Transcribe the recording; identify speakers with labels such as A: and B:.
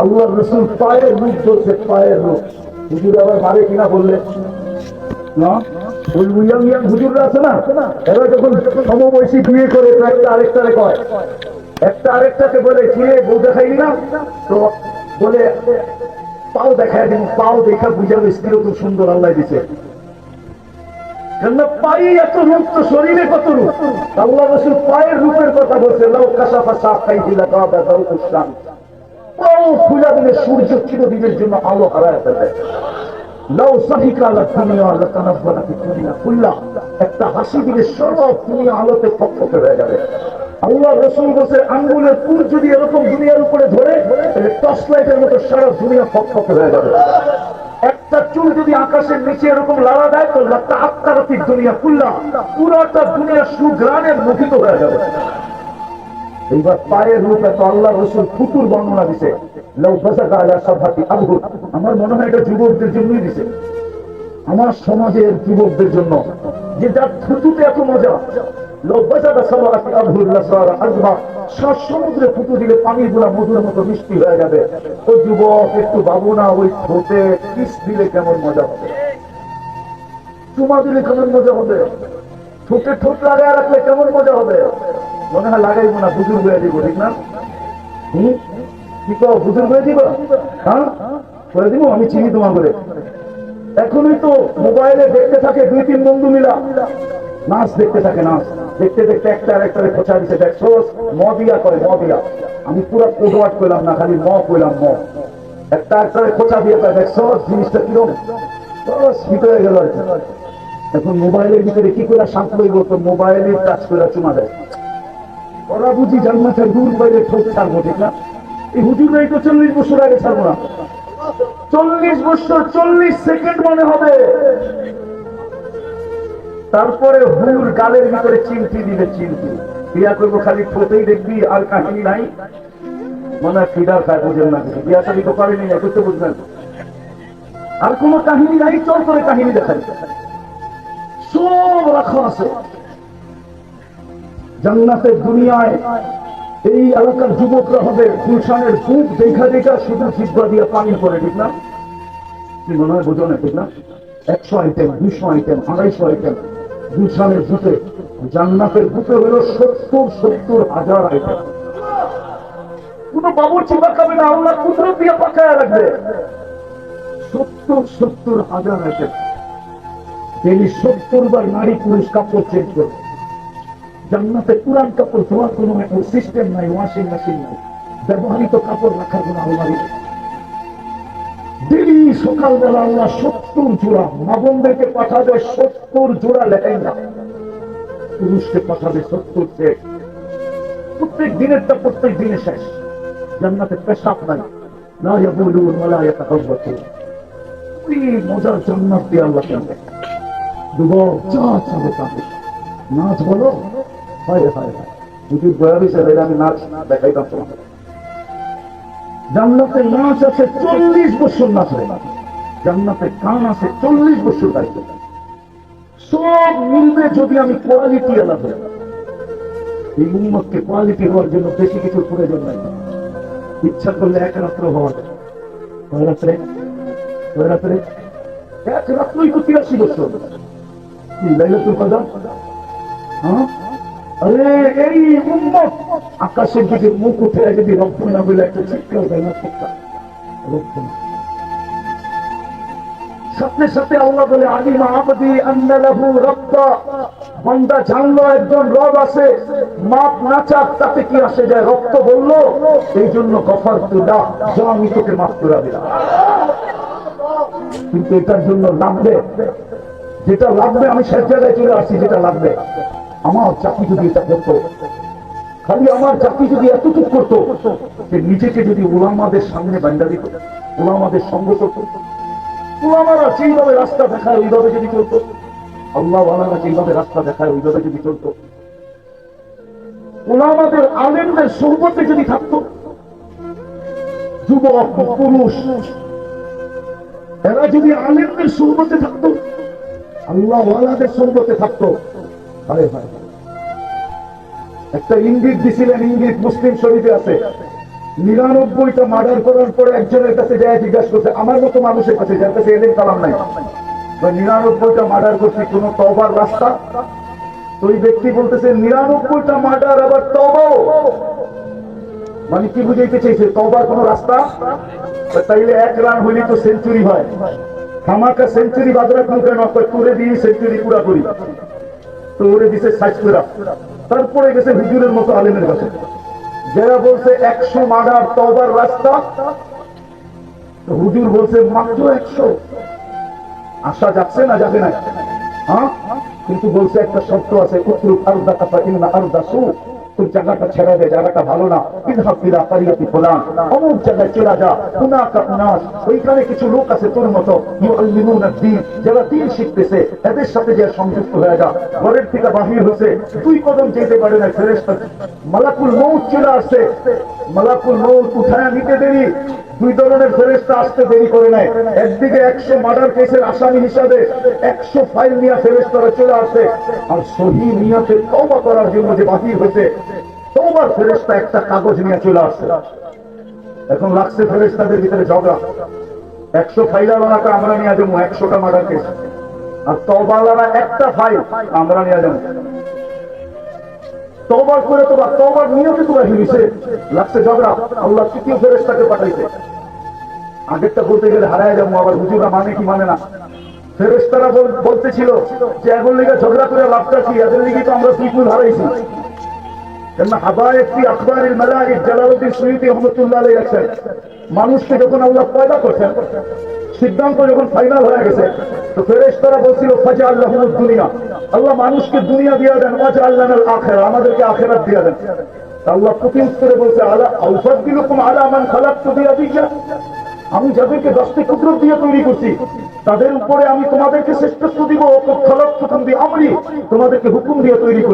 A: আল্লাহ রসুল পায়ের রূপ চলছে, পায়ের রূপ। হুজুর আবার মারে কিনা বললে না, ওই ইয়াং ইয়াং হুজুররা আছে না, এরা যখন সমবয়সী বিয়ে করে তো একটা আরেকটারে কয়, একটা আরেকটাকে বলে কিরে বউ দেখাইলি না, তো বলে পাও দেখায় দিন, পাও দেখা বুঝাবে স্ত্রী খুব সুন্দর আল্লাহ দিছে। কেননা পায়ে এত রূপ তো শরীরে কত রূপ। আল্লাহ রসুল পায়ের রূপের কথা বলছে, লাউ কাশাফা সাকাইহিলা কাবা দাউল শাম, পাও ফুলা দিলে সূর্য চিরদিনের জন্য আলো হারায় ফেলে। লাউ সাহিকা লা দুনিয়া লা তানাফালা ফি দুনিয়া কুল্লা, একটা হাসি দিলে সব দুনিয়া আলোতে ফকফকে হয়ে যাবে। আল্লাহ রসুল বলছে আঙ্গুলের পুর যদি এরকম দুনিয়ার উপরে ধরে টর্চ লাইটের মতো সারা দুনিয়া ফকফকে হয়ে যাবে। একটা চুল যদি আকাশের নিচে এরকম লাড়া দেয় তো তাআক্কারাতিদ দুনিয়া কুল্লা, পুরোটা দুনিয়া সুঘ্রাণে মুখিত হয়ে যাবে। এইবার পায়ের রূপে তো আল্লাহ রসুল ফুতুর বর্ণনা দিছে, লাউ বাযাকা আলা সাবহাতি আবহুর। আমার মনে হয় এটা যুবকদের জন্যই দিছে, আমার সমাজের যুবকদের জন্য, যে যার থুতুতে এত মজা। লাউ বাযাকা সাবহাতি আবহুর লাসারা আযবা, সাত সমুদ্রে ফুটু দিলে পানিগুলা মধুর মতো মিষ্টি হয়ে যাবে। ও যুবক একটু ভাবো না, ওই ঠোঁটে কিস দিলে কেমন মজা হবে, চুমা দিলে কেমন মজা হবে, ঠোঁটে ঠোঁট লাগায় রাখলে কেমন মজা হবে। মনে হয় লাগাইবো না, বুজুর্গ হয়ে দিব, ঠিক না? কি কও, বুজুর্গ হয়ে দিব? হ্যাঁ করে দিব, আমি চিনি তোমার করে। এখনই তো মোবাইলে দেখতে থাকে দুই তিন বন্ধু মিলা নাচ দেখতে থাকে, নাচ দেখতে দেখতে একটা আরেকটারে খোঁচা দিচ্ছে, দেখছো মদিয়া করে, মদিয়া। আমি পুরো কোডওয়ার্ড করলাম না, খালি ম কইলাম, ম। একটা আরেকটারে খোঁচা দিয়ে দেখছো জিনিসটা কিরকম শীত হয়ে গেল। এখন মোবাইলের ভিতরে কি করে শান্ত হইব, তো মোবাইলের টাচ করে চুমা দেয়। ওরা বুঝি জান্নাতের দূর বাইরে ঠোক ছাড়বো, ঠিক না? এই হুজুরাই তো 40 বছর আগে ছাড়বো না। 40 বছর 40 সেকেন্ড মনে হবে। তারপরে হুর গালের ভিতরে চিমটি দিলে, চিমটি বিয়া করবো খালি ঠোঁটেই দেখবি, আর কাহিনী নাই। মনে হয় ফিডার খায়, বুঝেন না, বিয়া শাদী তো করেনি, করতে বুঝবেন, আর কোনো কাহিনী নাই, চল করে কাহিনী দেখাই, সব রাখা আছে। জান্নাতের দুনিয়ায় এই এলাকার যুবকরা হবে গুলশানের বুক দেখা দেখা শুধু জিব্বা দিয়ে পানি পড়ে, ঠিক না? কি মনে হয়, বোঝো না, ঠিক না? 100 আইটেম, 200 আইটেম, 250 আইটেম গুলশানের বুকে। জান্নাতের বুকে হলো 70,000 আইটেম। কোন বাবুর্চি পাকাবে না, আল্লাহ কুদরত দিয়ে পাকায় রাখবে। 70,000 আইটেম। ডেলি 70 বার নারী পুরুষ কাপড় চেঞ্জ করবে। জান্নাতে পুরান কাপড় ধোয়ার কোন সিস্টেম নাই, ওয়াশিং মেশিন নাই, ব্যবহৃত কাপড় রাখার কোন আলমারি নেই। ডেলি সকালবেলা আল্লাহ 70 জোড়া মা বোনদেরকে পাঠাবে, 70 জোড়া লেহেঙ্গা, পুরুষকে পাঠাবে 70 সেট। প্রত্যেক দিনেরটা প্রত্যেক দিনে শেষ। জান্নাতে পেশাব নাই, লা ইয়াবুলুন ওয়া লা ইয়াতাহাব্বাতুন। ওই মজার জান্নাত দিয়ে আল্লাহ কেমন যুবক যা চাবে তাবে নাচ বলো, হায় হায় হায়, যদি বয়াবি স্যার আমি নাচ দেখাইতাম তোমাকে। জান্নাতে নাচ আছে 40 বছর নাচ হয় না, জান্নাতে গান আছে 40 বছর গাইতে। সব মিলবে যদি আমি কোয়ালিটি আলাদা। এই উম্মতকে কোয়ালিটি হওয়ার জন্য বেশি কিছু প্রয়োজন নাই। ইচ্ছা করলে এক রাত্র হওয়া যায়। কয় রাত্রে? কয় রাত্রে? এক রাত্রই তো 83 বছর। লাইলাতুল কদর, হ্যাঁ? আরে এই উম্মত আকাশের দিকে মুখ উঠে যদি রব্বনা বলে একটা চিৎকার দেয় না, রব্বনা, সাথে সাথে আল্লাহ বলে আলিমা আবদি আন্না লাহু রাব্বা, বান্দা জানলো একজন রব আছে, মাপ না চাক তাতে কি আসে যায়, রক্ত বললো এই জন্য গফারতু লাহ, যা আমি তোকে মাফ করে দিলাম। কিন্তু এটার জন্য লাগবে, যেটা লাগবে, আমি শেষ জায়গায় চলে আসছি, যেটা লাগবে আমার চাকরি যদি এটা করতো, খালি আমার চাকরি যদি এতটুকু করতো যে নিজেকে যদি উলামাদের সামনে বান্ধা দিত, উলামাদের সঙ্গ করতো, উলামারা যেইভাবে রাস্তা দেখায় ওইভাবে যদি চলতো, আল্লাহ ওয়ালারা যেইভাবে রাস্তা দেখায় ওইভাবে যদি চলতো, উলামাদের আলেমদের সোহবতে যদি থাকতো, যুবক পুরুষ এরা যদি আলেমদের সোহবতে থাকতো, আল্লাহ ওয়ালাদের সোহবতে থাকতো, হায় হায়। একটা ইঙ্গিত দিছিলেন, ইঙ্গিত মুসলিম শরীফে আছে, 99টা মার্ডার করার পরে একজনের কাছে যায় জিজ্ঞাসা করছে, আমার মতো মানুষের কাছে যার কাছে এলেন কালাম নাই, 99টা মার্ডার করছি, কোন তওবার রাস্তা? তো ওই ব্যক্তি বলতেছে 99টা মার্ডার আবার তওবাও, মানে কি বুঝাইতে চাইছে, তওবার কোন রাস্তা? তাইলে 1 রান হইলে তো সেঞ্চুরি হয়, খামাকা সেঞ্চুরি বাদ রাখুন কেন, তুলে দিয়ে সেঞ্চুরি পুরা করি। তো ওরে দিছে 60 তারপরে গেছে হুজুরের মতো আলেমের কাছে, যারা বলছে 100 মার্ডার তওবার রাস্তা। হুজুর বলছে মাত্র 100, আশা যাচ্ছে না যাবে না? হ্যাঁ, কিন্তু বলছে একটা শর্ত আছে, উত্রুক আরদা কাফা ইন্না আরদা সু, তুই জায়গাটা ছেড়ে দে, জায়গাটা ভালো না, ইযহাব ইলা কারিয়াতি ফুলান, অমুক জায়গায় চলে যা, হুনাকা উনাস, ওইখানে কিছু লোক আছে তোর মতো, ইউআল্লিমুনা দ্বীন, যারা দ্বীন শিখতেছে, এদের সাথে যে সংযুক্ত হয়ে যা। ঘরের থেকে বাহির হয়েছে 2 কদম যেতে পারে না, ফেরেশতা মালাকুল মউত চলে আসছে, মালাকুল মউত উঠায় নিতে দেরি, 2 ধরনের ফেরেশতা আসতে দেরি করে নাই। একদিকে 100 মার্ডার কেসের আসামি হিসাবে 100 ফাইল নিয়ে ফেরেশতারা চলে আসে, আর সহি নিয়তে তওবা করার জন্য যে বাহির হয়েছে তওবার ফেরেশতা একটা কাগজ নিয়ে চলে আসছে। এখন লাগছে ফেরেশতাদের ভিতরে ঝগড়া, 100 ফাইলাওয়ালাকে আমরা নিয়ে যাবো 100টা মার্ডার কেস, আর তওবাওয়ালারা একটা ফাইল আমরা নিয়ে যাবো। তওবা করে তওবার নিয়তে তো হিসে লাগছে ঝগড়া, আল্লাহ তৃতীয় ফেরেশতাকে পাঠাইছে। আগেরটা বলতে গেলে হারায় যাবো, আবার হুজুরা মানে কি মানে না। ফেরেশতারা বলতেছিল যে এখন লিগে ঝগড়া করে লাভটা কি, এদের লিগে তো আমরা সুইকুল হারাইছি। মানুষকে যখন আল্লাহ পয়দা করছেন, সিদ্ধান্ত যখন ফাইনাল হয়ে গেছে, তো ফেরেশতারা বলছিল ফাজআল্লাহুমুদ দুনিয়া, আল্লাহ মানুষকে দুনিয়া দিয়ে দেন, ওয়াজআলনাল আখিরা, আমাদেরকে আখিরাত দিয়ে দেন। আল্লাহ প্রতি উত্তরে বলছে আলা আউফাদদিলুকুম আলা মান খালাকতু বিয়াদিয়া, আমি যাদেরকে 10টি কুদরত দিয়ে তৈরি করছি তাদের উপরে আমি তোমাদেরকে শ্রেষ্ঠত্ব দিব, খালাকতুকুম বিআমরি, তোমাদেরকে হুকুম দিয়ে তৈরি করছি।